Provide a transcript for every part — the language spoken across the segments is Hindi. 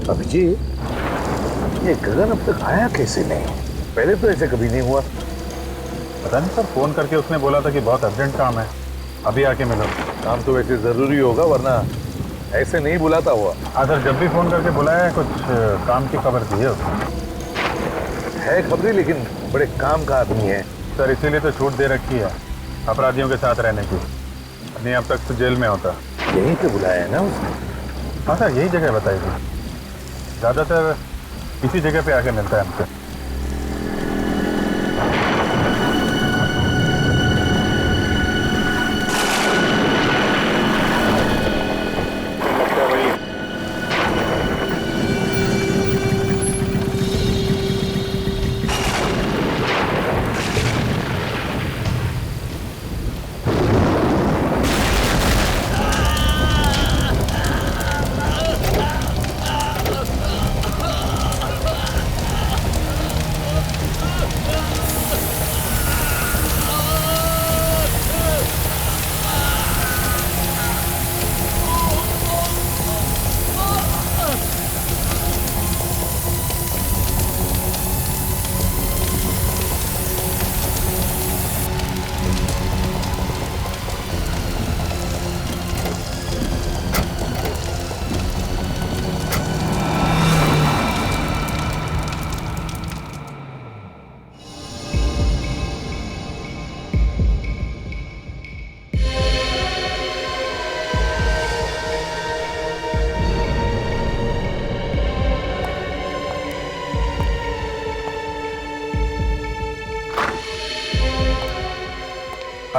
अभिजीत, ये गगन अब तक आया कैसे नहीं? पहले तो ऐसे कभी नहीं हुआ। पता नहीं सर, फोन करके उसने बोला था कि बहुत अर्जेंट काम है, अभी आके मिलो। काम तो वैसे जरूरी होगा, वरना ऐसे नहीं बुलाता हुआ। हाँ सर, जब भी फोन करके बुलाया है, कुछ काम की खबर दी है उसने। है खबरी, लेकिन बड़े काम का आदमी है सर, इसीलिए तो छूट दे रखी है अपराधियों के साथ रहने की, नहीं अब तक तो जेल में होता। यहीं पे बुलाया है ना उसने? हाँ सर, यही जगह बताई थी, ज़्यादातर इसी जगह पे आके मिलता है हमसे।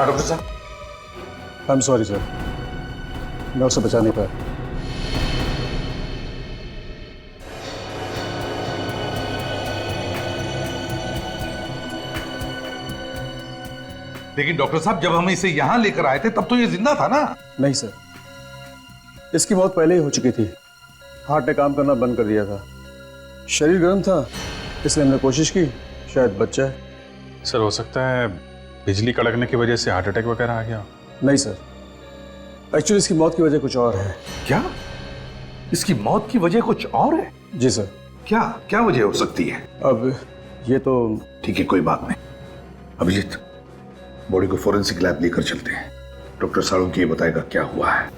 डॉक्टर साहब, आई एम सॉरी सर, मैं उसे बचा नहीं पाया। लेकिन डॉक्टर साहब, जब हम इसे यहां लेकर आए थे तब तो ये जिंदा था ना? नहीं सर, इसकी मौत पहले ही हो चुकी थी। हार्ट ने काम करना बंद कर दिया था, शरीर गर्म था, इसलिए हमने कोशिश की शायद बच जाए। सर, हो सकता है बिजली कड़कने की वजह से हार्ट अटैक वगैरह आ गया। नहीं सर, एक्चुअली इसकी मौत की वजह कुछ और है। क्या? इसकी मौत की वजह कुछ और है? जी सर। क्या क्या वजह हो सकती है? अब ये तो ठीक है, कोई बात नहीं। अभिजीत, बॉडी को फोरेंसिक लैब लेकर चलते हैं। डॉक्टर साळुंखे ये बताएगा क्या हुआ है।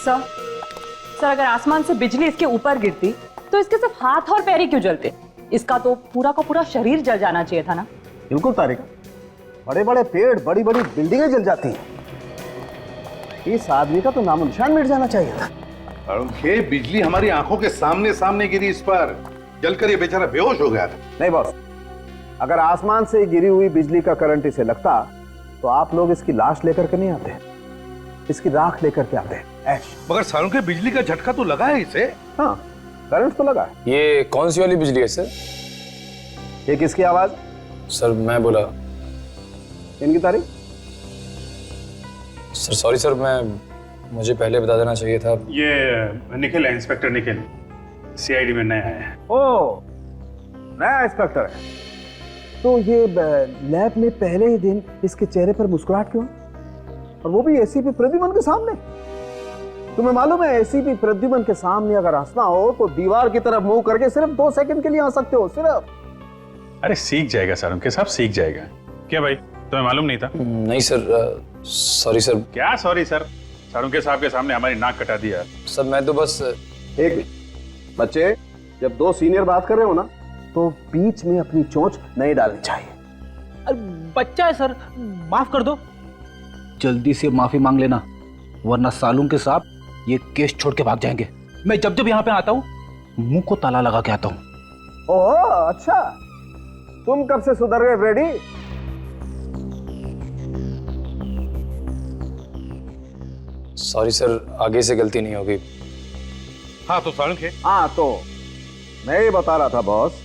सर, अगर आसमान से बिजली इसके ऊपर गिरती तो इसके सिर्फ हाथ और पैर ही क्यों जलते? इसका तो पूरा का पूरा शरीर जल जाना चाहिए था ना। बिल्कुल तारिका, बड़े बड़े पेड़, बड़ी बड़ी बिल्डिंगें जल जाती हैं। इस आदमी का तो नामो निशान मिट जाना चाहिए था। साळुंखे, बिजली हमारी आंखों के सामने सामने गिरी इस पर, जलकर ये बेचारा बेहोश हो गया था। नहीं बॉस, अगर आसमान से गिरी हुई बिजली का करंट इसे लगता तो आप लोग इसकी लाश लेकर के नहीं आते, इसकी राख लेकर के आते। मगर साळुंखे, बिजली का झटका तो लगा है इसे। हाँ, करंट तो लगा। ये कौन सी वाली बिजली है सर? ये किसकी आवाज? सर मैं बोला। इनकी तारीख? सर सॉरी सर, मुझे पहले बता देना चाहिए था। ये निखिल है, इंस्पेक्टर निखिल, सीआईडी में नया है। ओ, नया इंस्पेक्टर है। तो ये लैब में पहले ही दिन इसके चेहरे पर मुस्कुराहट क्यों, और वो भी एसीपी प्रद्युमन के सामने? तुम्हें मालूम है एसीपी प्रद्युमन के सामने अगर हंसना हो तो दीवार की तरफ मुंह करके सिर्फ 2 सेकंड के लिए हंस सकते हो, सिर्फ। अरे सीख जाएगा साळुंखे साहब, सीख जाएगा। क्या भाई, तुम्हें मालूम नहीं था? नहीं सर, सॉरी सर। क्या सॉरी सर? साळुंखे साहब के सामने हमारी नाक कटा दिया। सर मैं तो बस एक बच्चे, जब 2 सीनियर बात कर रहे हो ना तो बीच में अपनी चोंच नहीं डालनी चाहिए। अरे बच्चा है सर, माफ कर दो। जल्दी से माफी मांग लेना, वरना साळुंखे साहब ये केस छोड़ के भाग जाएंगे। मैं जब जब यहाँ पे आता हूँ मुंह को ताला लगा के आता हूँ। ओह अच्छा, तुम कब से सुधर गए फ्रेडी? सॉरी सर, आगे से गलती नहीं होगी। हाँ तो साळुंखे, हाँ तो मैं ये बता रहा था बॉस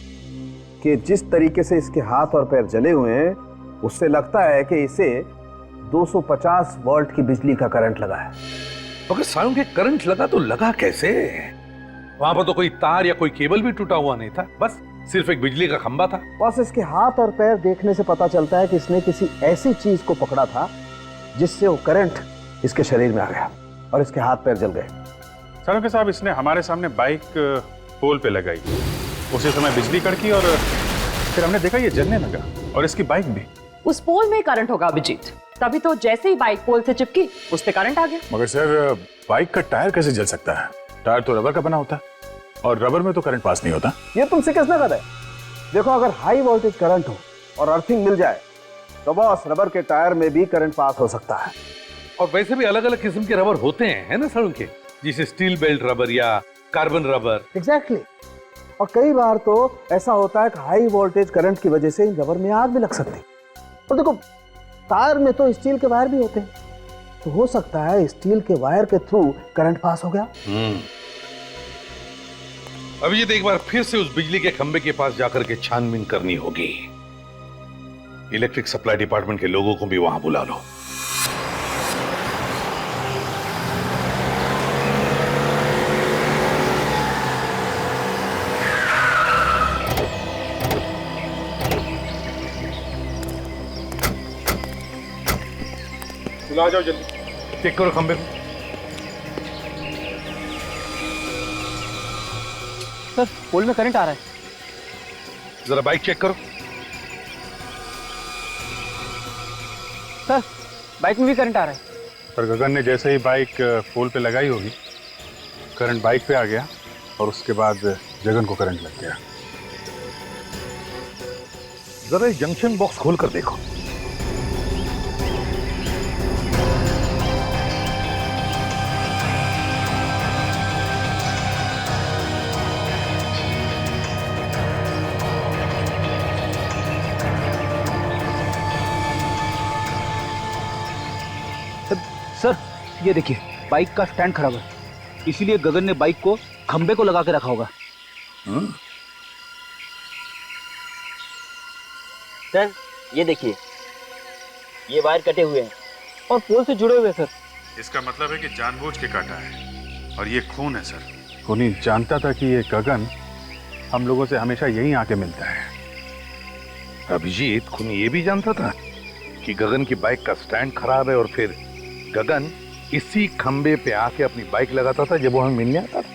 कि जिस तरीके से इसके हाथ और पैर जले हुए हैं उससे लगता है कि इसे 250 वोल्ट की बिजली का करंट लगा है। मगर साळुंखे, करंट लगा तो लगा कैसे? वहां पर तो कोई तार या कोई केबल भी टूटा हुआ नहीं था, बस सिर्फ एक बिजली का खंभा था। बस इसके हाथ और पैर देखने से पता चलता है कि इसने किसी ऐसी चीज को पकड़ा था जिससे वो करंट इसके शरीर में आ गया और इसके हाथ पैर जल गए। सालुंके साहब, इसने हमारे सामने बाइक पोल पे लगाई, उसी समय बिजली कड़की और फिर हमने देखा ये जलने लगा और इसकी बाइक भी। उस पोल में करंट होगा अभिजीत, तभी तो जैसे ही बाइक पोल से चिपकी उस पे करंट आ गया। मगर सर, बाइक का टायर कैसे जल सकता है? टायर तो रबर का बना होता है और रबर में तो करंट पास नहीं होता। ये तुमसे किसने कहा है? देखो, अगर हाई वोल्टेज करंट हो और अर्थिंग मिल जाए तो बस रबर के टायर में भी करंट पास हो सकता है। और वैसे भी अलग अलग किस्म के रबर होते हैं, है ना सालुंके, जैसे स्टील बेल्ट रबर या कार्बन रबर। एग्जैक्टली। और कई बार तो ऐसा होता है कि हाई वोल्टेज करंट की वजह से इन रबर में आग भी लग सकती है। और देखो, टायर में तो स्टील के वायर भी होते हैं, तो हो सकता है स्टील के वायर के थ्रू करंट पास हो गया। अभिजीत, एक बार फिर से उस बिजली के खंभे के पास जाकर के छानबीन करनी होगी। इलेक्ट्रिक सप्लाई डिपार्टमेंट के लोगों को भी वहां बुला लो। बुला जाओ जल्दी। चेक करो खंभे को। सर, पोल में करंट आ रहा है। जरा बाइक चेक करो। सर, बाइक में भी करंट आ रहा है। पर गगन ने जैसे ही बाइक पोल पे लगाई होगी, करंट बाइक पे आ गया और उसके बाद गगन को करंट लग गया। जरा जंक्शन बॉक्स खोल कर देखो। सर, ये देखिए, बाइक का स्टैंड खराब है, इसीलिए गगन ने बाइक को खंबे को लगा के रखा होगा। सर, ये देखिए, ये वायर कटे हुए हैं और पोल से जुड़े हुए हैं सर। इसका मतलब है कि जानबूझ के काटा है और ये खून है सर। खूनी जानता था कि ये गगन हम लोगों से हमेशा यहीं आके मिलता है। अभिजीत, खूनी ये भी जानता था कि गगन की बाइक का स्टैंड खराब है और फिर गगन इसी खंबे पे आके अपनी बाइक लगाता था जब वो हमें मिलने आता था।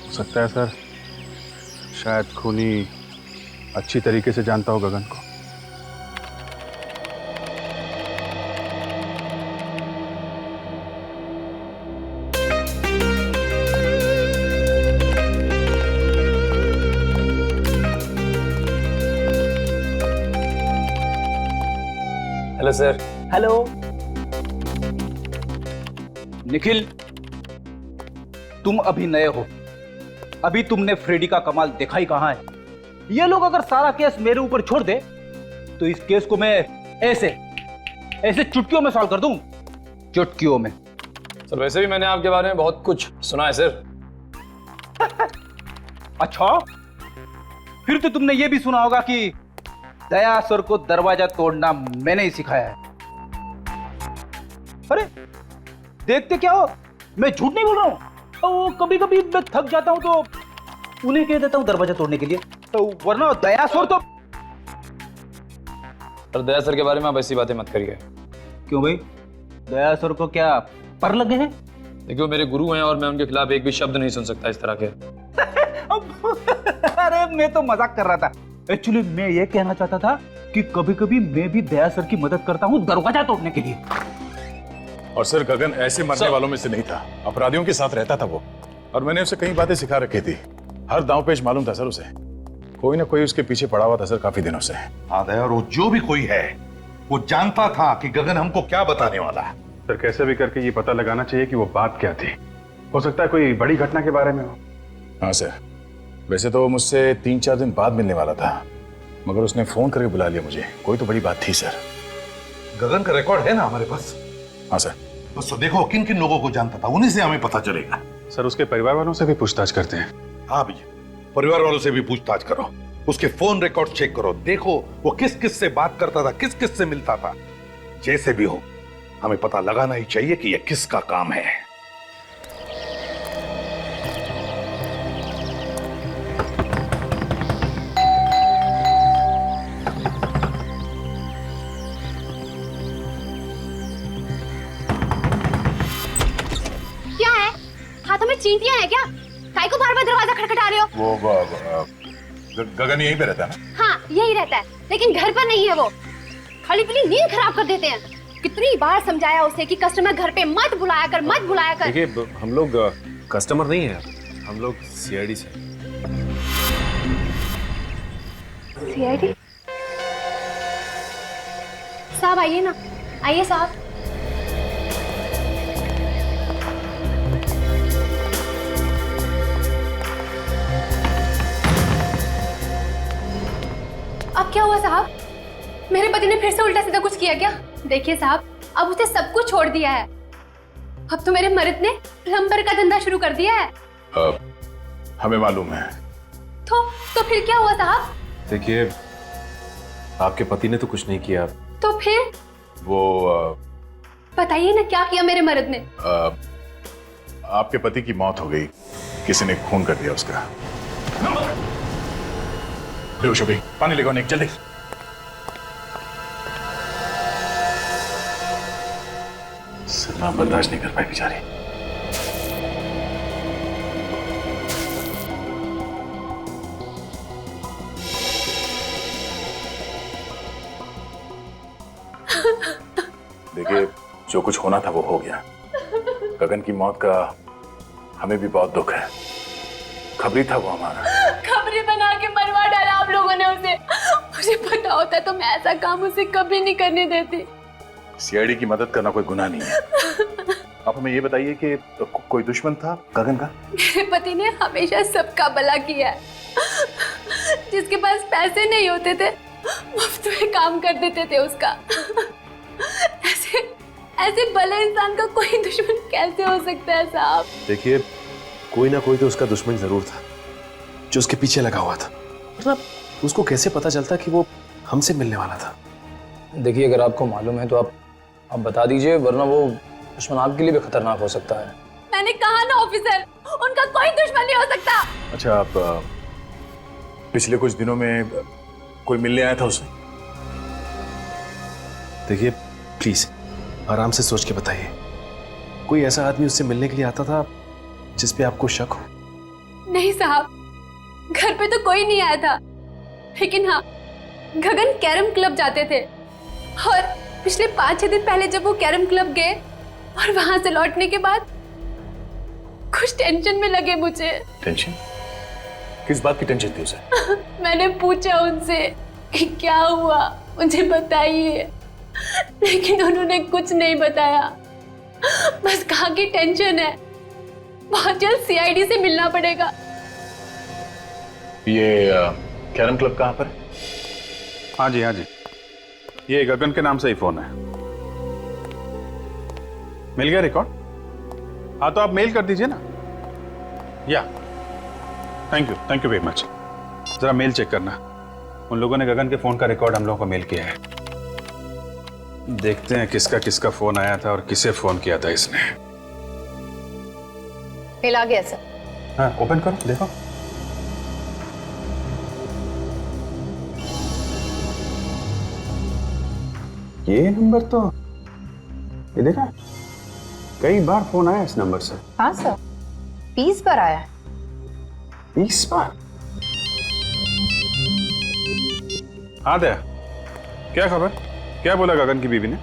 हो सकता है सर, शायद खूनी अच्छी तरीके से जानता हो गगन को। Hello sir. हेलो। निखिल, तुम अभी नए हो, अभी तुमने फ्रेडी का कमाल देखा ही कहां है। ये लोग अगर सारा केस मेरे ऊपर छोड़ दे तो इस केस को मैं ऐसे ऐसे चुटकियों में सॉल्व कर दूं, चुटकियों में। सर, वैसे भी मैंने आपके बारे में बहुत कुछ सुना है सर। अच्छा, फिर तो तुमने ये भी सुना होगा कि दया सर को दरवाजा तोड़ना मैंने ही सिखाया है। अरे देखते क्या हो, मैं झूठ नहीं बोल रहा हूं। कभी कभी मैं थक जाता हूं तो उन्हें कह देता हूं दरवाजा तोड़ने के लिए, तो वरना दया सर तो। सर, दया सर के बारे में आप ऐसी बातें मत करिए। क्यों भाई, दया सर को क्या पर लगे हैं? देखिए, वो मेरे गुरु हैं और मैं उनके खिलाफ एक भी शब्द नहीं सुन सकता इस तरह के। अरे मैं तो मजाक कर रहा था। एक्चुअली मैं ये कहना चाहता था कि कभी कभी मैं भी दया सर की मदद करता हूँ दरवाजा तोड़ने के लिए। और सर, गगन ऐसे मरने वालों में से नहीं था, अपराधियों के साथ रहता था वो, और मैंने उसे कई बातें सिखा रखी थी। हर दांव पेच मालूम था सर उसे। कोई ना कोई उसके पीछे पड़ा हुआ था सर काफी दिनों से। हाँ दया, और वो जो भी कोई है वो जानता था कि गगन हमको क्या बताने वाला है। सर, कैसे भी करके ये पता लगाना चाहिए कि वो बात क्या थी। हो सकता है कोई बड़ी घटना के बारे में हो। हाँ सर, वैसे तो वो मुझसे 3-4 दिन बाद मिलने वाला था, मगर उसने फोन करके बुला लिया मुझे। कोई तो बड़ी बात थी सर। गगन का रिकॉर्ड है ना हमारे पास? हाँ सर। बस तो देखो किन किन लोगों को जानता था, उन्हीं से हमें पता चलेगा। सर, उसके परिवार वालों से भी पूछताछ करते हैं। हाँ भैया, परिवार वालों से भी पूछताछ करो, उसके फोन रिकॉर्ड चेक करो, देखो वो किस किस से बात करता था, किस किस से मिलता था। जैसे भी हो, हमें पता लगाना ही चाहिए कि यह किसका काम है। में चींटियां हैं क्या? काय को बार बार दरवाजा खटखटा रहे हो? गगन यहीं पे रहता है ना? हाँ यही रहता है, लेकिन घर पर नहीं है वो। खाली पीली नींद खराब कर देते हैं। कितनी बार समझाया उसे कि कस्टमर घर पे मत बुलाया कर, मत बुलाया कर। देखिए हम लोग कस्टमर नहीं है, हम लोग सीआईडी से। सीआईडी? साहब आइए ना, आइए साहब। अब क्या हुआ साहब? मेरे पति ने फिर से उल्टा सीधा कुछ किया क्या? देखिए साहब, अब उसे सब कुछ छोड़ दिया है। अब तो मेरे मर्द ने प्लम्बर का धंधा शुरू कर दिया है। हमें मालूम है। तो फिर क्या हुआ साहब? देखिए आपके पति ने तो कुछ नहीं किया। तो फिर? वो बताइए ना, क्या किया मेरे मर्द ने? आपके पति की मौत हो गई, किसी ने खून कर दिया उसका। बेहोश हो गई, पानी लेकर निक जल्दी। सदमा बर्दाश्त नहीं कर पाई बेचारी। देखिए जो कुछ होना था वो हो गया। गगन की मौत का हमें भी बहुत दुख है। खबरी था वो हमारा। खबरी बना के मरवा डाला आप लोगों ने उसे। मुझे पता होता तो मैं ऐसा काम उसे कभी नहीं करने देती। सीआईडी की मदद करना कोई गुनाह नहीं है। आप हमें ये बताइए कि कोई दुश्मन था गगन का? मेरे पति ने हमेशा सबका भला किया है। जिसके पास पैसे नहीं होते थे मुफ्त में काम कर देते थे उसका। ऐसे भले इंसान का कोई दुश्मन कैसे हो सकता है साहब? देखिए कोई ना कोई तो उसका दुश्मन जरूर था जो उसके पीछे लगा हुआ था। मतलब उसको कैसे पता चलता कि वो हमसे मिलने वाला था? देखिए अगर आपको मालूम है तो आप बता दीजिए, वरना वो दुश्मन आपके लिए भी खतरनाक हो सकता है। मैंने कहा ना ऑफिसर, उनका कोई दुश्मन नहीं हो सकता। अच्छा, आप पिछले कुछ दिनों में कोई मिलने आया था उसे? देखिए प्लीज आराम से सोच के बताइए। कोई ऐसा आदमी उससे मिलने के लिए आता था जिस पे आपको शक हो? नहीं साहब, घर पे तो कोई नहीं आया था, लेकिन हाँ गगन कैरम क्लब जाते थे और पिछले 5-6 दिन पहले जब वो कैरम क्लब गए और वहां से लौटने के बाद कुछ टेंशन में लगे मुझे। टेंशन? किस बात की टेंशन थी उसे? मैंने पूछा उनसे कि क्या हुआ, मुझे बताइए, लेकिन उन्होंने कुछ नहीं बताया। बस कहा कि टेंशन है, बहुत जल्द सीआईडी से मिलना पड़ेगा। ये कैरम क्लब कहाँ पर है? हाँ जी, ये गगन के नाम से ही फोन है। मिल गया रिकॉर्ड? हाँ तो आप मेल कर दीजिए ना। या थैंक यू वेरी मच। जरा मेल चेक करना, उन लोगों ने गगन के फोन का रिकॉर्ड हम लोगों को मेल किया है। देखते हैं किसका किसका फोन आया था और किसे फोन किया था इसने। मेल आ गया सर। हाँ ओपन करो, देखो। ये नंबर तो, ये देखा, कई बार फोन आया इस नंबर से। हाँ सर, 20 बार आया है। 20 बार? हाँ दया, क्या खबर? क्या बोला गगन की बीवी ने?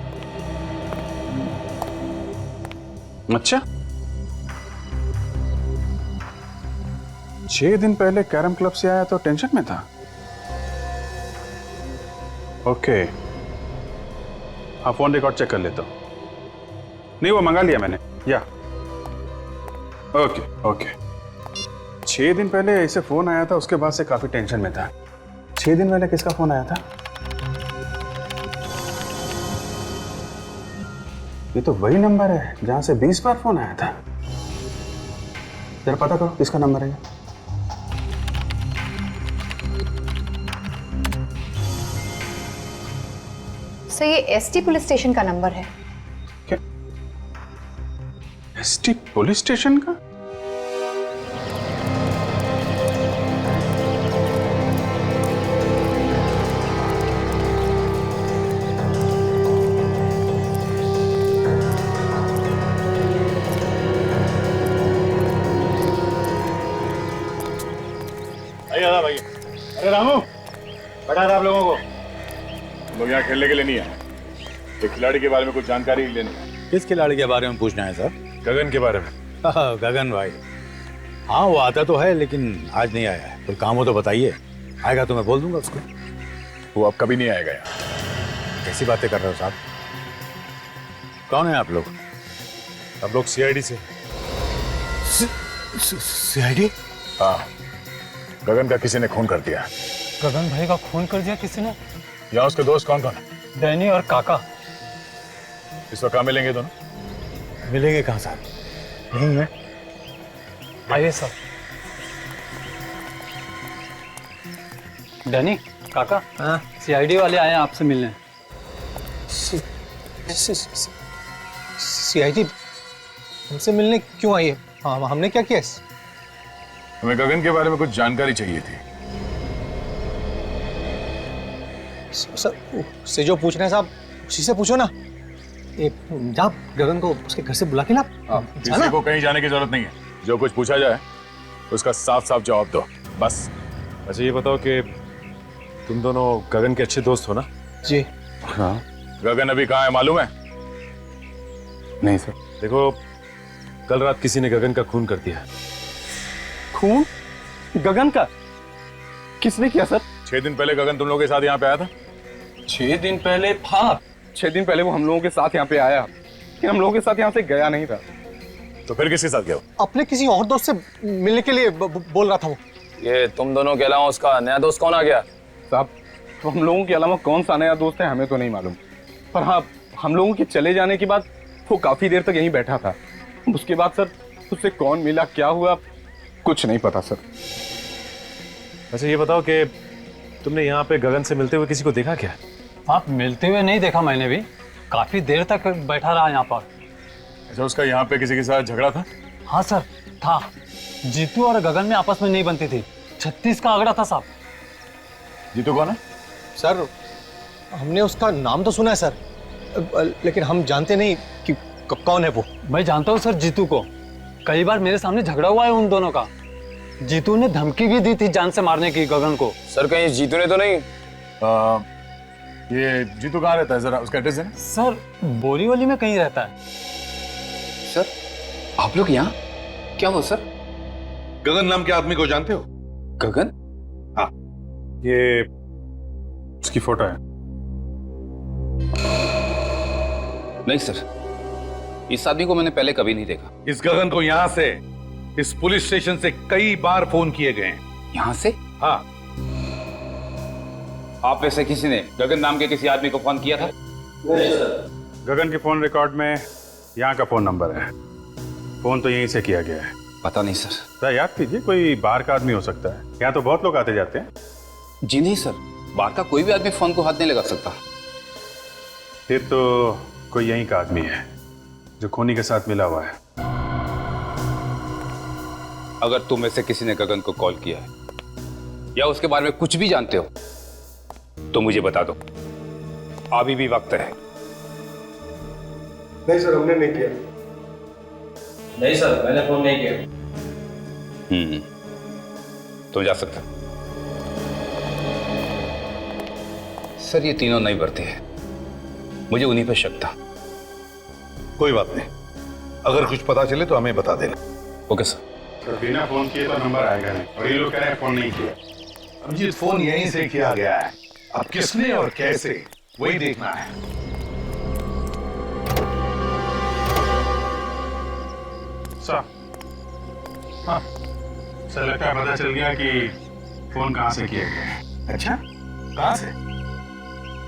अच्छा, 6 दिन पहले कैरम क्लब से आया तो टेंशन में था। ओके, हाँ फोन रिकॉर्ड चेक कर लेता हूं। नहीं वो मंगा लिया मैंने। या ओके 6 दिन पहले इसे फोन आया था, उसके बाद से काफी टेंशन में था। 6 दिन पहले किसका फोन आया था? ये तो वही नंबर है जहां से 20 बार फोन आया था। जरा पता करो किसका नंबर है। सर ये एसटी पुलिस स्टेशन का नंबर है। क्या? एसटी पुलिस स्टेशन का? अरे रामू, बता आप लोगों को, हम लोग यहाँ खेलने के लिए नहीं आए। एक खिलाड़ी के बारे में कुछ जानकारी लेनी है। किस खिलाड़ी के बारे में पूछना है सर? गगन के बारे में। गगन भाई, हाँ वो आता तो है लेकिन आज नहीं आया है। कोई काम हो तो बताइए, आएगा तो मैं बोल दूंगा उसको। वो अब कभी नहीं आएगा यहाँ। कैसी बातें कर रहे हो साहब? कौन है आप लोग? हम लोग सीआईडी से। सीआईडी? हाँ, गगन का किसी ने खून कर दिया। गगन भाई का खून कर दिया किसी ने? यहाँ उसके दोस्त कौन कौन है? डैनी और काका। इस वक्त कहाँ मिलेंगे दोनों? मिलेंगे कहाँ साहब? नहीं है। आइए सर। डैनी, काका, सीआईडी वाले आए हैं आपसे मिलने। सीआईडी हमसे मिलने क्यों आई है? हाँ, हमने क्या किया? हमें गगन के बारे में कुछ जानकारी चाहिए थी। सर, से जो पूछ रहे हैं साहब, उसी से पूछो ना। जा गगन को उसके घर से बुला के ला। किसी को कहीं जाने की जरूरत नहीं है। जो कुछ पूछा जाए उसका साफ साफ जवाब दो, बस। अच्छा ये बताओ कि तुम दोनों गगन के अच्छे दोस्त हो ना? जी हाँ। गगन अभी कहाँ है मालूम है? नहीं सर। देखो, कल रात किसी ने गगन का खून कर दिया। खून? गगन का? किसने किया सर? 6 दिन पहले गगन तुम लोगों के साथ यहाँ पे आया था। 6 दिन पहले? हाँ, 6 दिन पहले वो हम लोगों के साथ यहाँ पे आया, लेकिन हम लोगों के साथ यहाँ से गया नहीं था। तो फिर किसके साथ गया? अपने किसी और दोस्त से मिलने के लिए बोल रहा था वो। ये तुम दोनों के अलावा उसका नया दोस्त कौन आ गया? साहब, तो हम लोगों के अलावा कौन सा नया दोस्त है हमें तो नहीं मालूम, पर हाँ, हम लोगों के चले जाने के बाद वो काफी देर तक यहीं बैठा था। उसके बाद सर उससे कौन मिला, क्या हुआ, कुछ नहीं पता सर। अच्छा ये बताओ कि तुमने यहाँ पे गगन से मिलते हुए किसी को देखा क्या? आप मिलते हुए नहीं देखा मैंने भी, काफी देर तक बैठा रहा यहाँ पर। अच्छा, उसका यहाँ पे किसी के साथ झगड़ा था? हाँ सर, था। जीतू और गगन में आपस में नहीं बनती थी। 36 का आंकड़ा था साहब। जीतू कौन है? सर, हमने उसका नाम तो सुना है सर, लेकिन हम जानते नहीं कि कौन है वो। मैं जानता हूँ सर जीतू को, कई बार मेरे सामने झगड़ा हुआ है उन दोनों का। जीतू ने धमकी भी दी थी जान से मारने की गगन को। सर कहीं जीतू ने तो नहीं? ये जीतू कहाँ रहता है, जरा उसका एड्रेस है ना? सर बोरीवली में कहीं रहता है। सर आप लोग यहाँ क्या हो सर? गगन नाम के आदमी को जानते हो? गगन? हाँ, ये उसकी फोटो है। नहीं सर, इस आदमी को मैंने पहले कभी नहीं देखा। इस गगन को यहाँ से, इस पुलिस स्टेशन से कई बार फोन किए गए हैं। यहाँ से? हाँ। आप में से किसी ने गगन नाम के किसी आदमी को फोन किया था? नहीं सर। गगन के फोन रिकॉर्ड में यहाँ का फोन नंबर है। फोन तो यहीं से किया गया है। पता नहीं सर। तो याद कीजिए, कोई बाहर का आदमी हो सकता है। यहाँ तो बहुत लोग आते जाते हैं। जी नहीं सर, बाहर का कोई भी आदमी फोन को हाथ नहीं लगा सकता। फिर तो कोई यहीं का आदमी है जो खूनी के साथ मिला हुआ है। अगर तुम में से किसी ने गगन को कॉल किया है या उसके बारे में कुछ भी जानते हो तो मुझे बता दो, अभी भी वक्त है। नहीं सर, हमने नहीं किया। नहीं सर, मैंने फोन नहीं किया। तुम जा सकते हो। सर ये तीनों नहीं बढ़ते हैं, मुझे उन्हीं पर शक था। कोई बात नहीं, अगर कुछ पता चले तो हमें बता देना। Okay sir. तो बिना फोन किए तो नंबर आएगा नहीं, और ये लोग कह रहे हैं फोन नहीं किया। अभिजीत, फोन यहीं से किया गया है, अब किसने और कैसे वही देखना है। सर, हाँ सर, लगता है पता चल गया कि फोन कहाँ से किया गया है। अच्छा, कहाँ से?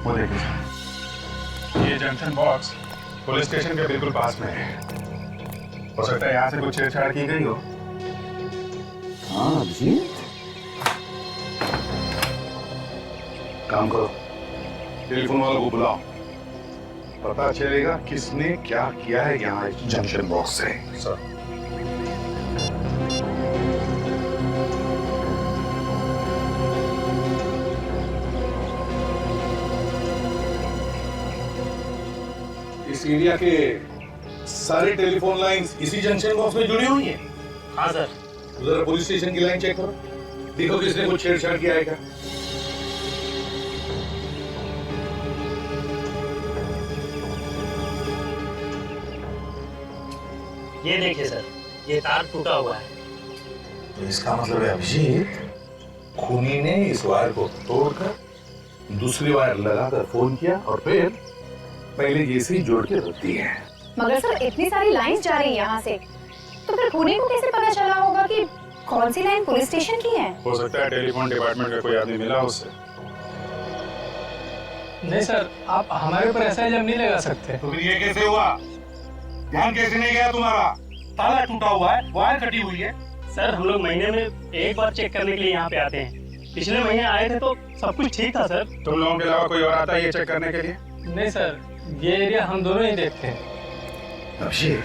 वो देखिए सर, ये जंक्शन बॉक्स पुलिस स्टेशन के बिल्कुल पास में है। हो सकता है यहाँ से कुछ छेड़छाड़ की गई हो। हाँ जी। काम करो, टेलीफोन वालों को बुलाओ, पता चलेगा किसने क्या किया है यहाँ इस जंक्शन बॉक्स से। सर, इस एरिया के सारे टेलीफोन लाइंस इसी जंक्शन बॉक्स में जुड़ी हुई हैं। हाँ सर। जरा पुलिस स्टेशन की लाइन चेक करो। देखो किसने कुछ छेड़छाड़ किया है क्या? ये देखिए सर, ये तार टूटा हुआ है। तो इसका मतलब है अभिजीत खूनी ने इस वायर को तोड़कर दूसरी वायर लगाकर फोन किया और फिर पहले जैसे ही जोड़ के रख दी है। मगर सर इतनी सारी लाइंस जा रही है यहाँ से, तो फिर खूनी को कैसे पता चला होगा कि कौन सी लाइन पुलिस स्टेशन की है? हो सकता है टेलीफोन डिपार्टमेंट का कोई आदमी मिला उससे। नहीं सर, आप हमारे ऊपर ऐसा इल्जाम नहीं लगा सकते। तो फिर ये कैसे हुआ? ध्यान कैसे नहीं गया तुम्हारा? ताला टूटा हुआ है, वायर कटी हुई है। सर हम लोग महीने में एक बार चेक करने के लिए यहाँ पे आते हैं। पिछले महीने आए थे तो सब कुछ ठीक था सर। तुम लोगों के अलावा कोई और आता है ये चेक करने के लिए? नहीं सर, ये एरिया हम दोनों ही देखते हैं। अभिषेक,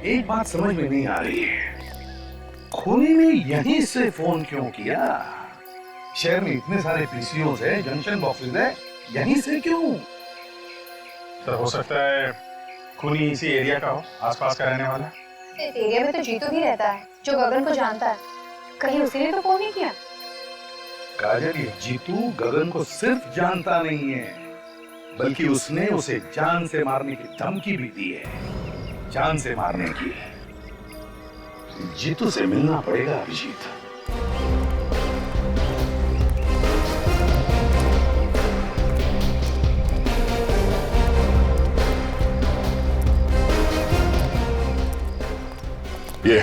एक बात समझ में नहीं आ रही है, खूनी ने यहीं से फोन क्यों किया? शहर में इतने सारे पीसीओस है, जंक्शन बॉक्सेस है, यहीं से क्यों? सर हो सकता है खूनी इसी एरिया का हो, आसपास का रहने वाला। इस एरिया में तो जीतू भी रहता है जो गगन को जानता है, कहीं उसी ने तो फोन नहीं किया? काजल, ये जीतू गगन को सिर्फ जानता नहीं है, बल्कि उसने उसे जान से मारने की धमकी भी दी है। जान से मारने की। जीतू से मिलना पड़ेगा अभिजीत। ये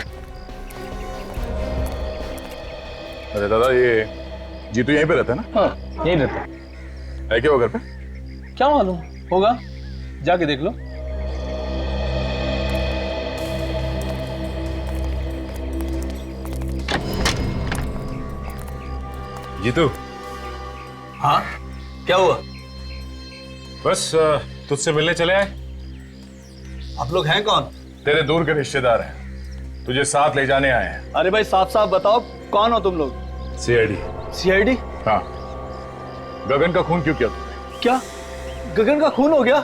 अरे दादा, ये जीतू यहीं पे रहता है ना? हाँ, यहीं रहता है क्या वो घर पे? क्या मालूम होगा, जाके देख लो। जीतू। हाँ, क्या हुआ? बस तुझसे मिलने चले आए। आप लोग हैं कौन? तेरे दूर के रिश्तेदार हैं, तुझे साथ ले जाने आए हैं। अरे भाई साफ साफ बताओ, कौन हो तुम लोग? सीआईडी। सीआईडी? हाँ। गगन का खून क्यों किया तुमने? क्या गगन का खून हो गया?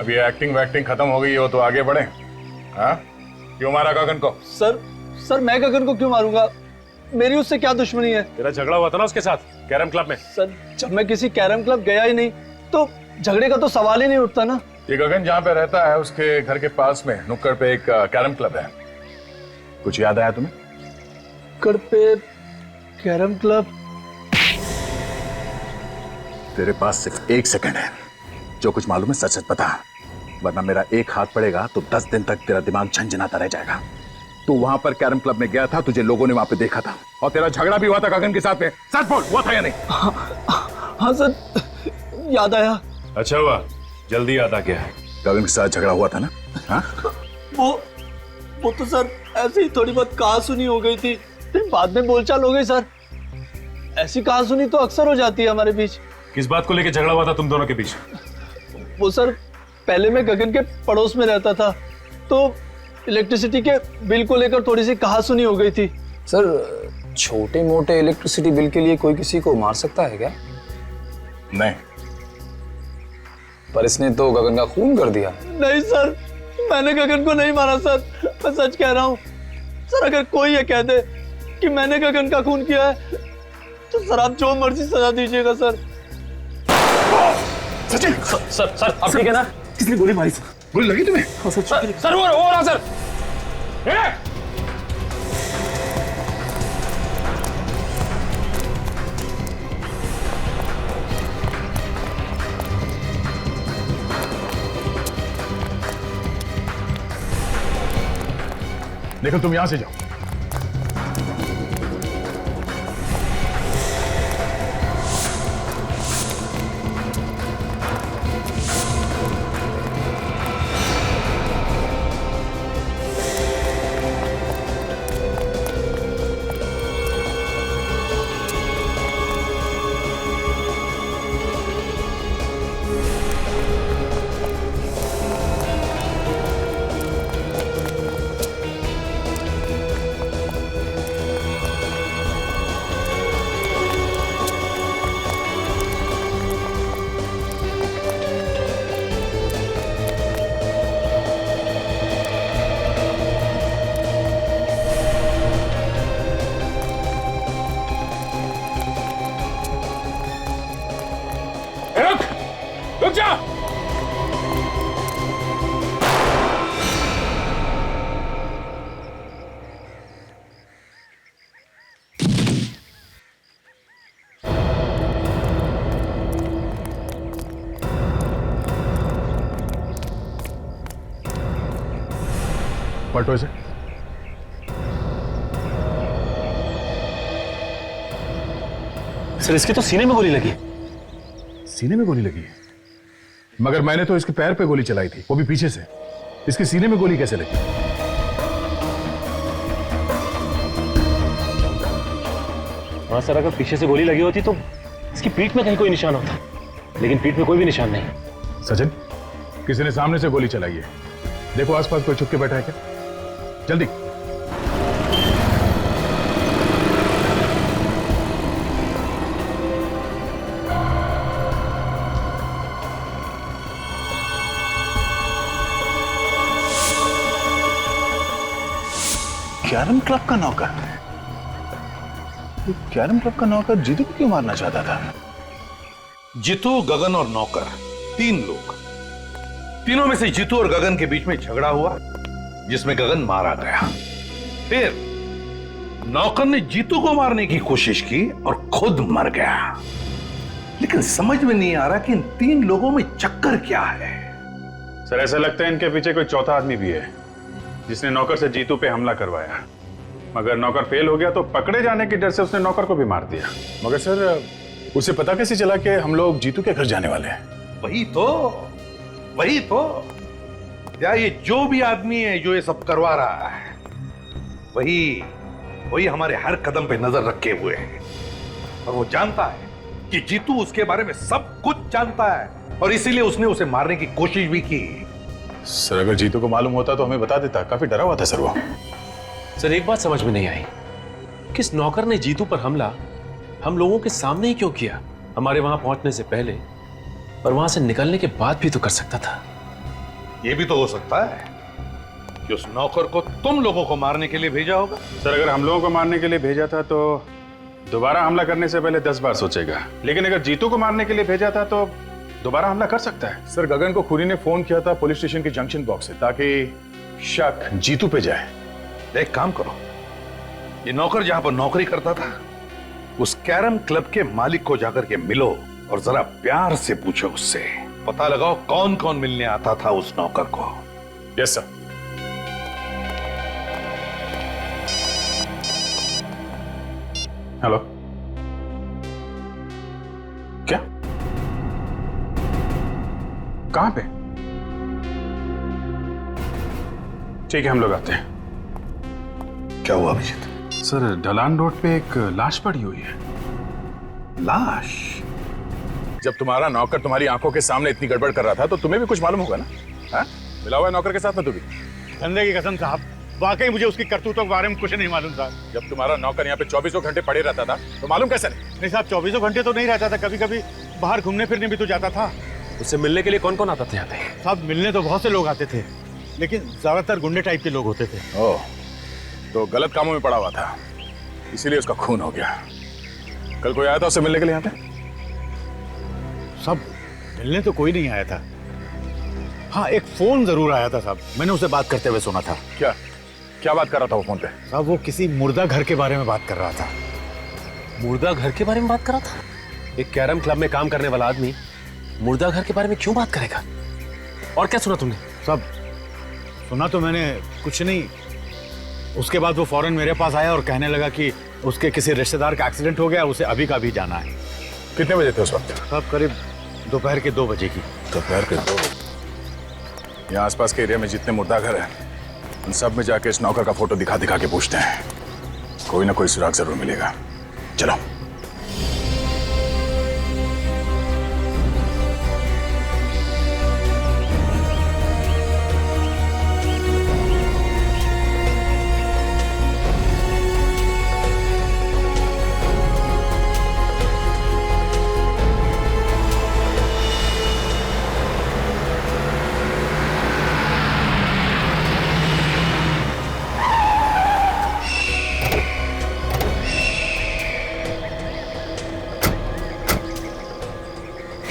अब ये एक्टिंग वैक्टिंग खत्म हो गई हो तो आगे बढ़े। हाँ, क्यों मारा गगन को? सर मैं गगन को क्यों मारूंगा? मेरी उससे क्या दुश्मनी है? तेरा झगड़ा हुआ था ना उसके साथ कैरम क्लब में। सर जब मैं किसी कैरम क्लब गया ही नहीं तो झगड़े का तो सवाल ही नहीं उठता ना। ये गगन जहाँ पे रहता है उसके घर के पास में नुक्कड़ पे एक कैरम क्लब है, कुछ याद आया तुम्हें? नुक्कड़ पे कैरम क्लब? तेरे पास सिर्फ 1 सेकंड है, जो कुछ मालूम है सच सच बता, वरना मेरा एक हाथ पड़ेगा तो 10 दिन तक तेरा दिमाग झंझनाता रह जाएगा। तू वहां पर कैरम क्लब में गया था, तुझे लोगों ने वहां पे देखा था और तेरा झगड़ा भी हुआ था गगन के साथ में। सच बोल, हुआ था या नहीं? हाँ सर, याद आया। अच्छा हुआ, जल्दी याद आ गया। गगन के साथ झगड़ा हुआ था ना? हाँ? वो तो सर ऐसे ही थोड़ी बहुत कहा सुनी हो गई थी, फिर बाद में बोलचाल हो गई सर। ऐसी कहा सुनी तो अक्सर हो जाती है हमारे बीच। किस बात को लेकर झगड़ा हुआ था तुम दोनों के बीच? वो सर, पहले मैं गगन के पड़ोस में रहता था तो इलेक्ट्रिसिटी के बिल को लेकर थोड़ी सी कहा सुनी हो गई थी। सर छोटे मोटे इलेक्ट्रिसिटी बिल के लिए कोई किसी को मार सकता है क्या? नहीं। पर इसने तो गगन का खून कर दिया। नहीं सर, मैंने गगन को नहीं मारा सर, मैं सच कह रहा हूँ सर। अगर कोई ये कह दे कि मैंने गगन का खून किया है तो सर आप जो मर्जी सजा दीजिएगा सर। सचिन! सर अब ठीक है ना? किसने गोली मारी? गोली लगी तुम्हें? सर वो रहा सर। देखो तुम यहां से जाओ। पलटो इसे। सर इसके तो सीने में गोली लगी। सीने में गोली लगी है? मगर मैंने तो इसके पैर पे गोली चलाई थी, वो भी पीछे से। इसके सीने में गोली कैसे लगी? हाँ सर, अगर पीछे से गोली लगी होती तो इसकी पीठ में कहीं कोई निशान होता, लेकिन पीठ में कोई भी निशान नहीं। सचिन, किसी ने सामने से गोली चलाई है। देखो आसपास कोई छुप के बैठा है क्या? जल्दी। कैरम क्लब का नौकर? कैरम क्लब का नौकर जीतू को क्यों मारना चाहता था? जीतू, गगन और नौकर, 3 लोग। तीनों में से जीतू और गगन के बीच में झगड़ा हुआ, जिसमें गगन मारा गया। फिर नौकर ने जीतू को मारने की कोशिश की और खुद मर गया। लेकिन समझ में नहीं आ रहा कि इन 3 लोगों में चक्कर क्या है। सर ऐसा लगता है इनके पीछे कोई चौथा आदमी भी है, जिसने नौकर से जीतू पे हमला करवाया। मगर नौकर फेल हो गया तो पकड़े जाने के डर से उसने नौकर को भी मार दिया। मगर सर, उसे पता कैसे चला कि हम लोग जीतू के घर जाने वाले हैं? वही तो या ये जो भी आदमी है जो ये सब करवा रहा है, वही हमारे हर कदम पे नजर रखे हुए है। और वो जानता है कि जीतू उसके बारे में सब कुछ जानता है, और इसीलिए उसने उसे मारने की कोशिश भी की। सर अगर जीतू को मालूम होता तो हमें बता देता। काफी डरा हुआ था सर वो। सर एक बात समझ में नहीं आई, किस नौकर ने जीतू पर हमला हम लोगों के सामने ही क्यों किया? हमारे वहां पहुंचने से पहले और वहां से निकलने के बाद भी तो कर सकता था। यह भी तो हो सकता है कि उस नौकर को तुम लोगों को मारने के लिए भेजा होगा। सर अगर हम लोगों को मारने के लिए भेजा था तो दोबारा हमला करने से पहले 10 बार सोचेगा। लेकिन अगर जीतू को मारने के लिए भेजा था तो दोबारा हमला कर सकता है। सर गगन को खूनी ने फोन किया था पुलिस स्टेशन के जंक्शन बॉक्स से, ताकि शक जीतू पे जाए। एक काम करो, ये नौकर जहां पर नौकरी करता था उस कैरम क्लब के मालिक को जाकर के मिलो और जरा प्यार से पूछो उससे, पता लगाओ कौन कौन मिलने आता था उस नौकर को। Yes sir. हेलो, क्या? कहां पे? ठीक है, हम लोग आते हैं। क्या हुआ अभिजीत? सर ढलान रोड पे एक लाश पड़ी हुई है। लाश? जब तुम्हारा नौकर तुम्हारी आंखों के सामने इतनी गड़बड़ कर रहा था तो तुम्हें भी कुछ मालूम होगा ना? हाँ? मिला हुआ है नौकर के साथ ना तू भी? धंधे की कसम साहब, वाकई मुझे उसकी करतूतों के बारे में कुछ नहीं मालूम साहब। जब तुम्हारा नौकर यहाँ पे 24 घंटे पड़े रहता था तो मालूम कैसे नहीं? नहीं साहब, 24 घंटे तो नहीं रहता था, कभी कभी बाहर घूमने फिरने भी तो जाता था। उससे मिलने के लिए कौन कौन आता था यहाँ पे? साहब मिलने तो बहुत से लोग आते थे, लेकिन ज्यादातर गुंडे टाइप के लोग होते थे। ओह, तो गलत कामों में पड़ा हुआ था, इसीलिए उसका खून हो गया। कल कोई आया था उससे मिलने के लिए यहाँ पे? सब मिलने तो कोई नहीं आया था। हाँ, एक फोन जरूर आया था साहब, मैंने उसे बात करते हुए सुना था। क्या क्या बात कर रहा था वो फोन पे? साहब वो किसी मुर्दा घर के बारे में बात कर रहा था। मुर्दा घर के बारे में बात कर रहा था? एक कैरम क्लब में काम करने वाला आदमी मुर्दा घर के बारे में क्यों बात करेगा? और क्या सुना तुमने? सब सुना तो मैंने कुछ नहीं। उसके बाद वो फौरन मेरे पास आया और कहने लगा कि उसके किसी रिश्तेदार का एक्सीडेंट हो गया, उसे अभी का अभी जाना है। कितने बजे थे उस वक्त? साहब करीब दोपहर के 2 बजे की। दोपहर के 2 बजे? यहाँ आसपास के एरिया में जितने मुर्दा घर हैं उन सब में जाके इस नौकर का फोटो दिखा दिखा के पूछते हैं, कोई ना कोई सुराग जरूर मिलेगा। चलो।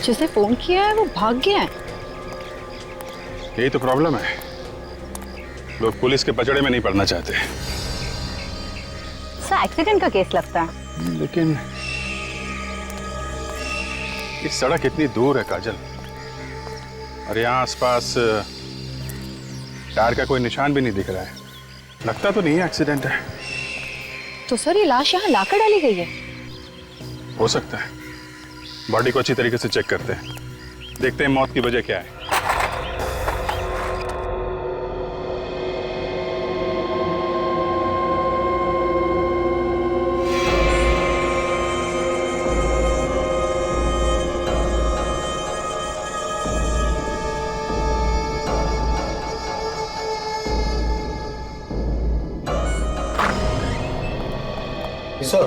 जिसे फोन किया है वो भाग गया है। यही तो प्रॉब्लम है, लोग पुलिस के पचड़े में नहीं पड़ना चाहते। सर एक्सीडेंट का केस लगता है। लेकिन इस सड़क इतनी दूर है काजल, और यहाँ आसपास टायर का कोई निशान भी नहीं दिख रहा है। लगता तो नहीं है एक्सीडेंट है। तो सर ये लाश यहाँ लाकर डाली गई है? हो सकता है। बॉडी को अच्छी तरीके से चेक करते हैं, देखते हैं मौत की वजह क्या है। सर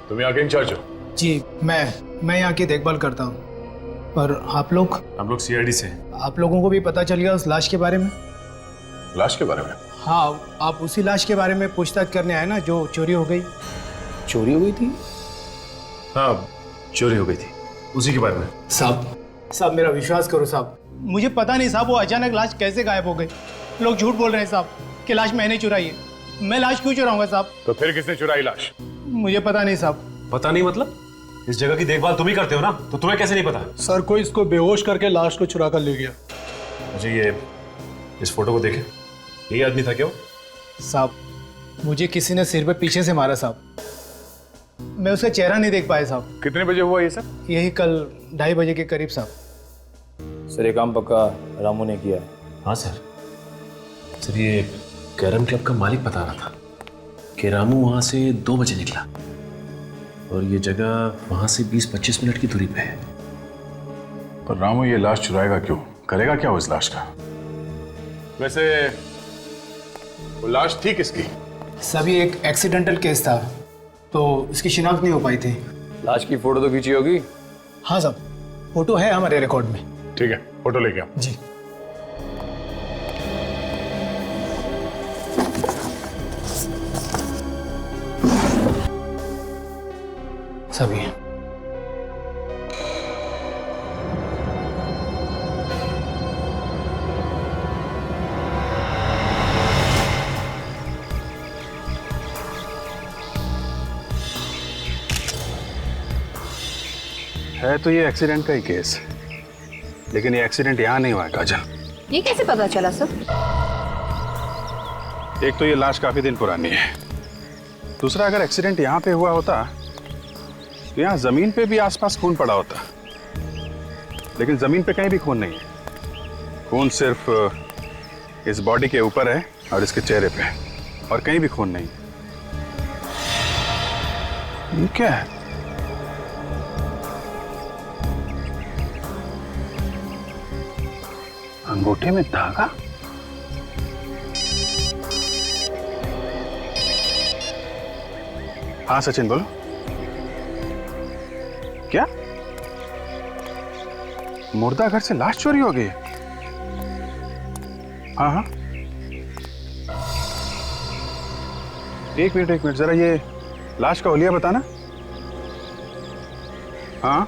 तुम यहाँ के इंचार्ज हो? जी मैं यहाँ की देखभाल करता हूँ। पर आप लोग? हम लोग सीआईडी से। आप लोगों को भी पता चल गया उस लाश के बारे में? लाश के बारे में? हाँ, आप उसी लाश के बारे में पूछताछ करने आए ना जो चोरी हो गई? चोरी हो गई थी? हाँ, चोरी हो गई थी, उसी के बारे में। साहब मेरा विश्वास करो साहब, मुझे पता नहीं साहब वो अचानक लाश कैसे गायब हो गई। लोग झूठ बोल रहे हैं साहब कि लाश मैंने चुराई है। मैं लाश क्यों चुराऊंगा साहब? तो फिर किसने चुराई लाश? मुझे पता नहीं साहब। पता नहीं मतलब? इस जगह की देखभाल तुम ही करते हो ना, तो तुम्हें कैसे नहीं पता? सर कोई इसको बेहोश करके लाश को चुरा कर ले गया। मुझे ये इस फोटो को देखे, यही आदमी था क्या? साहब मुझे किसी ने सिर पे पीछे से मारा साहब, मैं उसका चेहरा नहीं देख पाया साहब। कितने बजे हुआ ये सब? यही कल 2:30 बजे के करीब साहब। सर ये काम पक्का रामू ने किया है? हाँ सर। सर ये कैरम क्लब का मालिक बता रहा था कि रामू वहाँ से 2 बजे निकला और ये जगह वहाँ से 20-25 मिनट की दूरी पे है। पर रामू ये लाश चुराएगा क्यों? करेगा क्या उस लाश का? वैसे वो लाश थी किसकी? सभी एक एक्सीडेंटल केस था तो इसकी शिनाख्त नहीं हो पाई थी। लाश की फोटो तो खींची होगी? हाँ साहब, फोटो है हमारे रिकॉर्ड में। ठीक है, फोटो लेके आओ। जी। सभी है तो ये एक्सीडेंट का ही केस, लेकिन ये एक्सीडेंट यहाँ नहीं हुआ है काजल। ये कैसे पता चला सर? एक तो ये लाश काफी दिन पुरानी है, दूसरा अगर एक्सीडेंट यहाँ पे हुआ होता तो यहाँ जमीन पे भी आसपास खून पड़ा होता, लेकिन जमीन पे कहीं भी खून नहीं है। खून सिर्फ इस बॉडी के ऊपर है और इसके चेहरे पे, और कहीं भी खून नहीं। ये क्या है? अंगूठे में धागा? हाँ सचिन बोलो। क्या मुर्दा घर से लाश चोरी हो गई? हाँ हाँ, एक मिनट जरा ये लाश का हुलिया बताना। हाँ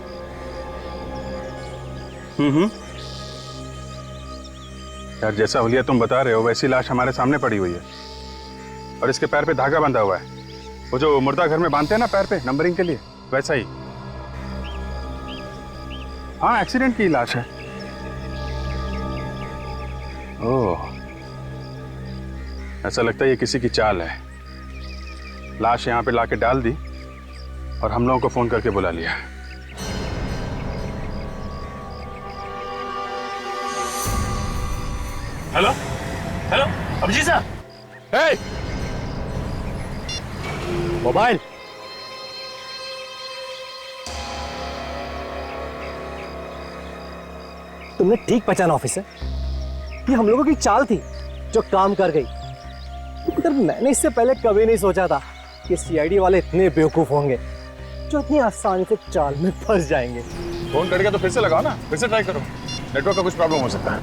यार, जैसा हुलिया तुम बता रहे हो वैसी लाश हमारे सामने पड़ी हुई है और इसके पैर पे धागा बंधा हुआ है, वो जो मुर्दा घर में बांधते हैं ना पैर पे नंबरिंग के लिए, वैसा ही। हाँ, एक्सीडेंट की लाश है। ओह, ऐसा लगता है ये किसी की चाल है। लाश यहाँ पे लाके डाल दी और हम लोगों को फोन करके बुला लिया। हेलो हेलो, अभिजीत साहब। हे, मोबाइल। तुमने ठीक पहचाना ऑफिसर, ये हम लोगों की चाल थी जो काम कर गई। मगर मैंने इससे पहले कभी नहीं सोचा था कि सीआईडी वाले इतने बेवकूफ होंगे जो इतनी आसानी से चाल में फंस जाएंगे। फोन करके तो फिर से लगाओ ना, फिर से ट्राई करो, नेटवर्क का कुछ प्रॉब्लम हो सकता है।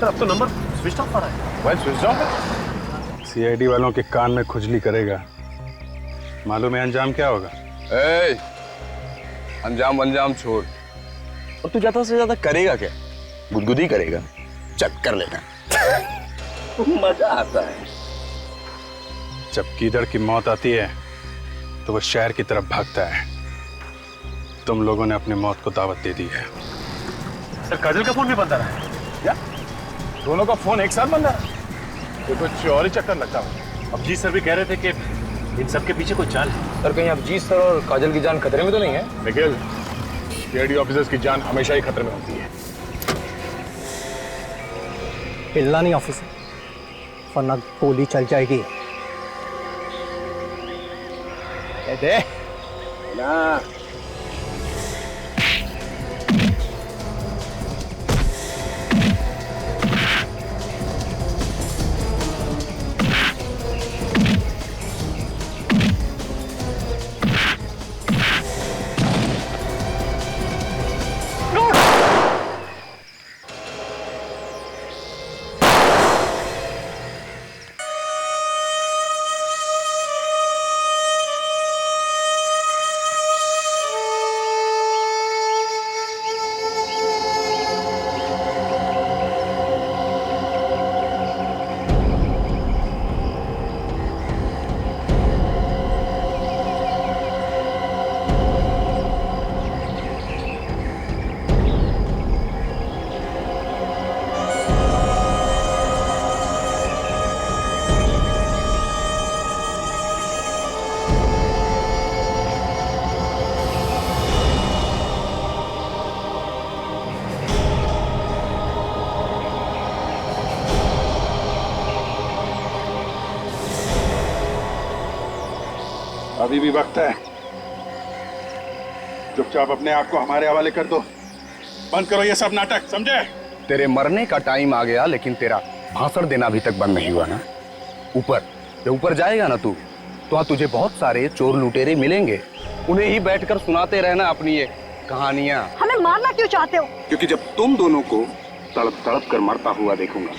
सर अब तो नंबर स्विच ऑफ आ रहा है। मोबाइल स्विच ऑफ है? सीआईडी वालों के कान में खुजली करेगा, मालूम है अंजाम क्या होगा? अंजाम छोड़, और तू ज्यादा से ज्यादा करेगा क्या? गुदगुदी करेगा, चक्कर लेगा। मजा आता है। जब कीदड़ की मौत आती है तो वो शहर की तरफ भागता है। तुम लोगों ने अपनी मौत को दावत दे दी है। सर काजल का फोन भी बंद आ रहा है क्या? दोनों का फोन एक साथ बंद है, ये कुछ और ही चक्कर लगता है। अब जी सर भी कह रहे थे कि इन सब के पीछे कोई चाल है। सर कहीं अभिजीत सर और काजल की जान खतरे में तो नहीं है? निखिल, सीआईडी ऑफिसर्स की जान हमेशा ही खतरे में होती है। हिलना नहीं ऑफिसर, वरना गोली चल जाएगी। दे ना अभी भी वक्त है, चुपचाप अपने आप को हमारे हवाले कर दो। बंद करो ये सब नाटक, समझे? तेरे मरने का टाइम आ गया, लेकिन तेरा भाषण देना अभी तक बंद नहीं हुआ ना। ऊपर जब ऊपर जाएगा ना तू, तो वहां तुझे बहुत सारे चोर लुटेरे मिलेंगे, उन्हें ही बैठकर सुनाते रहना अपनी ये कहानियां। हमें मारना क्यों चाहते हो? क्योंकि जब तुम दोनों को तड़प तड़प कर मरता हुआ देखूंगा,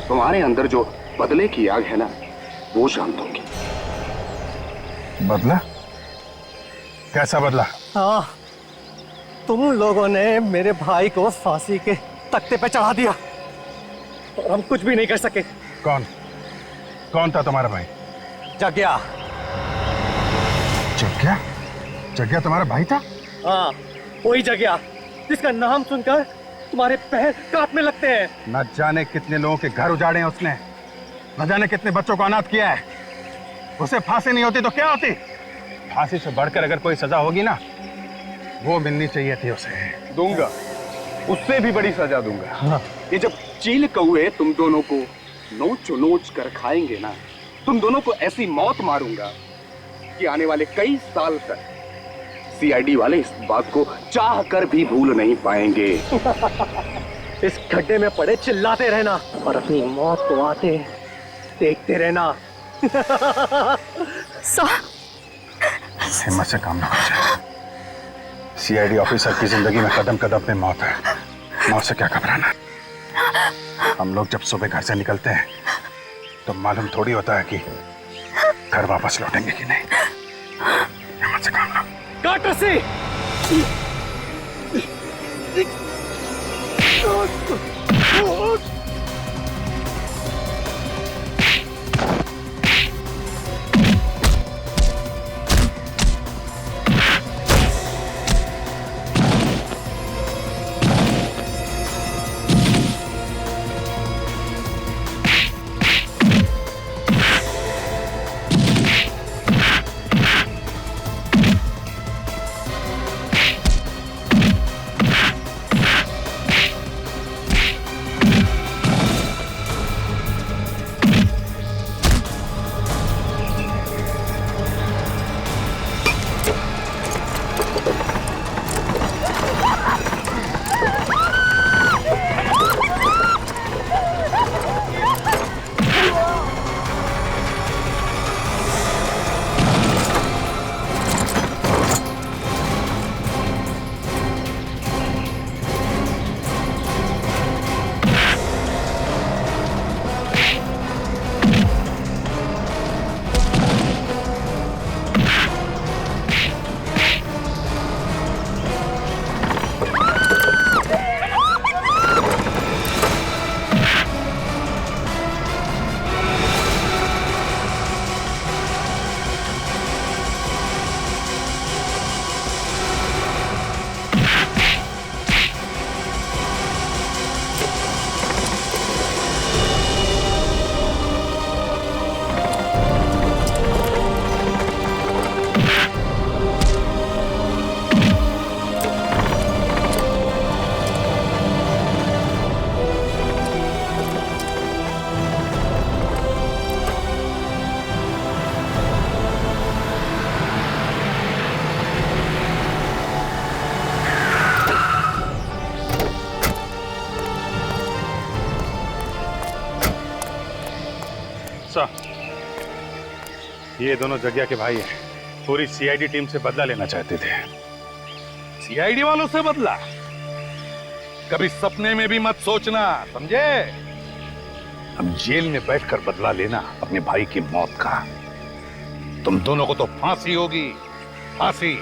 तुम्हारे अंदर जो बदले की आग है ना, वो शांत होगी। बदला? कैसा बदला? हाँ, तुम लोगों ने मेरे भाई को फांसी के तख्ते पे चढ़ा दिया और हम कुछ भी नहीं कर सके। कौन कौन था तुम्हारा भाई? जग्या। जग्या? जग्या तुम्हारा भाई था? हाँ, वही जग्या जिसका नाम सुनकर तुम्हारे पैर कांपने लगते हैं। न जाने कितने लोगों के घर उजाड़े हैं उसने, न जाने कितने बच्चों को अनाथ किया है। उसे फांसी नहीं होती तो क्या होती? फांसी से बढ़कर अगर कोई सजा होगी ना, वो मिलनी चाहिए थी उसे। दूंगा, उससे भी बड़ी सजा दूंगा। हाँ। ये जब चील कौए तुम दोनों को नोच नोच कर खाएंगे ना, तुम दोनों को ऐसी मौत मारूंगा कि आने वाले कई साल तक सीआईडी वाले इस बात को चाह कर भी भूल नहीं पाएंगे। इस गड्ढे में पड़े चिल्लाते रहना और अपनी मौत को आते देखते रहना। हिम्मत से काम ना कर। सीआईडी ऑफिसर की जिंदगी में कदम कदम पे मौत है, मौत से क्या घबराना। हम लोग जब सुबह घर से निकलते हैं तो मालूम थोड़ी होता है कि घर वापस लौटेंगे कि नहीं। हिम्मत से काम लो। काट रस्सी। सर, ये दोनों जग्या के भाई हैं। पूरी सीआईडी टीम से बदला लेना चाहते थे। सीआईडी वालों से बदला? कभी सपने में भी मत सोचना, समझे? हम जेल में बैठकर बदला लेना अपने भाई की मौत का। तुम दोनों को तो फांसी होगी, फांसी।